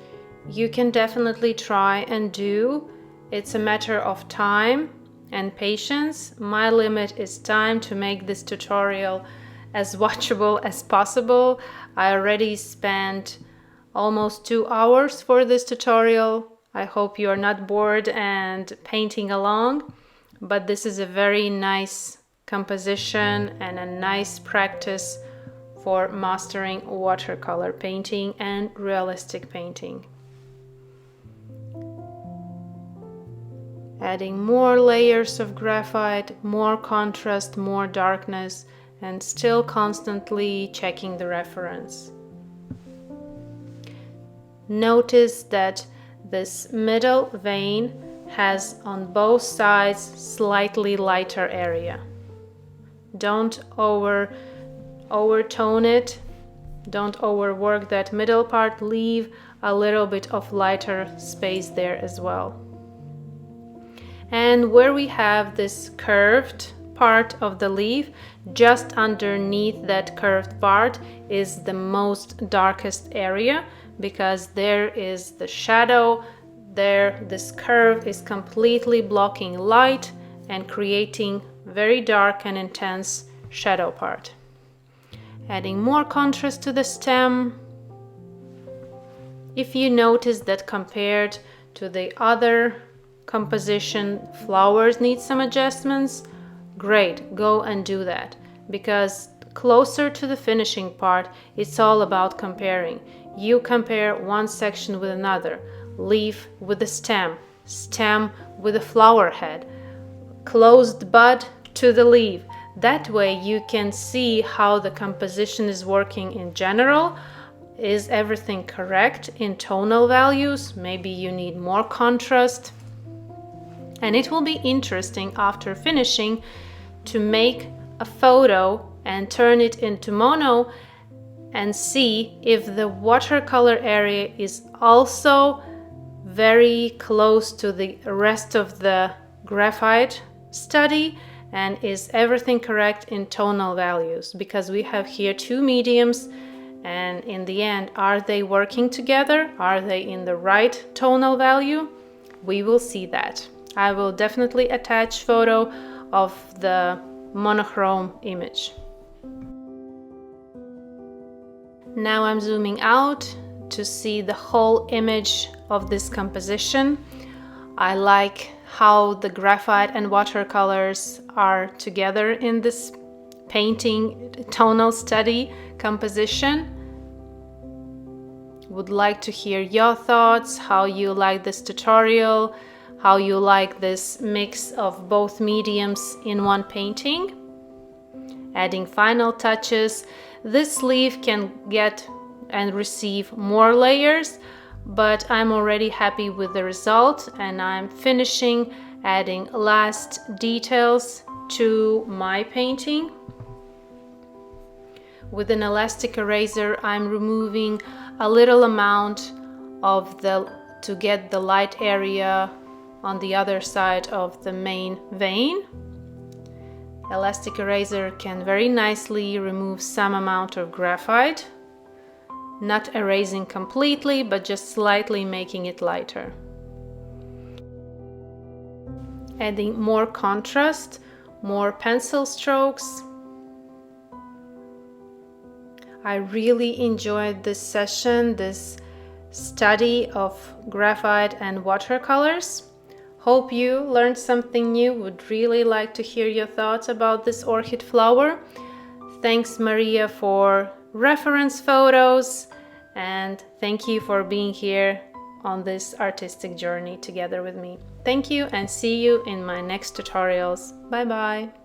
You can definitely try and do. It's a matter of time and patience. My limit is time to make this tutorial as watchable as possible. I already spent almost 2 hours for this tutorial. I hope you are not bored and painting along, but this is a very nice composition and a nice practice for mastering watercolor painting and realistic painting. Adding more layers of graphite, more contrast, more darkness, and still constantly checking the reference. Notice that this middle vein has on both sides slightly lighter area. Don't overtone it, don't overwork that middle part, leave a little bit of lighter space there as well. And where we have this curved part of the leaf, just underneath that curved part is the most darkest area, because there is the shadow there. This curve is completely blocking light and creating very dark and intense shadow part. Adding more contrast to the stem. If you notice that compared to the other composition, flowers need some adjustments, great, go and do that, because closer to the finishing part, it's all about comparing. You compare one section with another, leaf with the stem, stem with the flower head, closed bud to the leaf. That way you can see how the composition is working in general. Is everything correct in tonal values? Maybe you need more contrast. And it will be interesting after finishing to make a photo and turn it into mono and see if the watercolor area is also very close to the rest of the graphite study, and is everything correct in tonal values, because we have here two mediums, and in the end, are they working together? Are they in the right tonal value? We will see that. I will definitely attach photo of the monochrome image. Now I'm zooming out to see the whole image of this composition. I like how the graphite and watercolors are together in this painting tonal study composition. Would like to hear your thoughts, how you like this tutorial, how you like this mix of both mediums in one painting. Adding final touches. This leaf can get and receive more layers, but I'm already happy with the result, and I'm finishing adding last details to my painting. With an elastic eraser, I'm removing a little amount of to get the light area on the other side of the main vein. Elastic eraser can very nicely remove some amount of graphite, not erasing completely, but just slightly making it lighter. Adding more contrast, more pencil strokes. I really enjoyed this session, this study of graphite and watercolors. Hope you learned something new. Would really like to hear your thoughts about this orchid flower. Thanks, Maria, for reference photos, and thank you for being here on this artistic journey together with me. Thank you, and see you in my next tutorials. Bye bye.